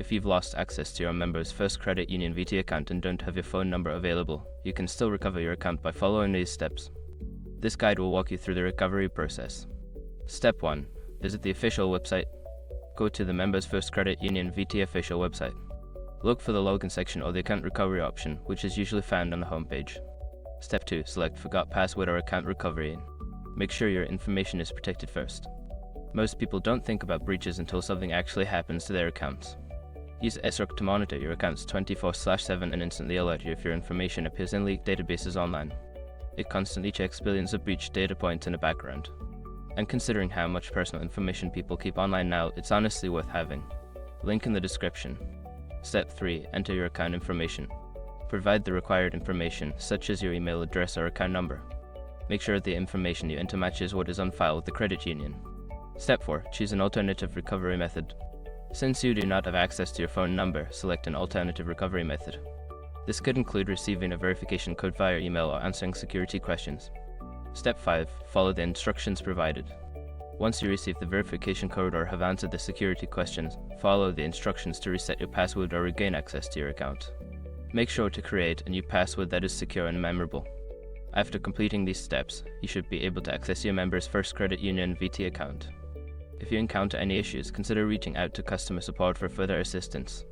If you've lost access to your member's First Credit Union VT account and don't have your phone number available, you can still recover your account by following these steps. This guide will walk you through the recovery process. Step 1. Visit the official website. Go to the Members First Credit Union VT official website. Look for the login section or the account recovery option, which is usually found on the homepage. Step 2. Select Forgot Password or Account Recovery. Make sure your information is protected first. Most people don't think about breaches until something actually happens to their accounts. Use SROC to monitor your accounts 24/7 and instantly alert you if your information appears in leaked databases online. It constantly checks billions of breached data points in the background. And considering how much personal information people keep online now, it's honestly worth having. Link in the description. Step 3. Enter your account information. Provide the required information, such as your email address or account number. Make sure the information you enter matches what is on file with the credit union. Step 4. Choose an alternative recovery method. Since you do not have access to your phone number, select an alternative recovery method. This could include receiving a verification code via email or answering security questions. Step 5. Follow the instructions provided. Once you receive the verification code or have answered the security questions, follow the instructions to reset your password or regain access to your account. Make sure to create a new password that is secure and memorable. After completing these steps, you should be able to access your member's First Credit Union VT account. If you encounter any issues, consider reaching out to customer support for further assistance.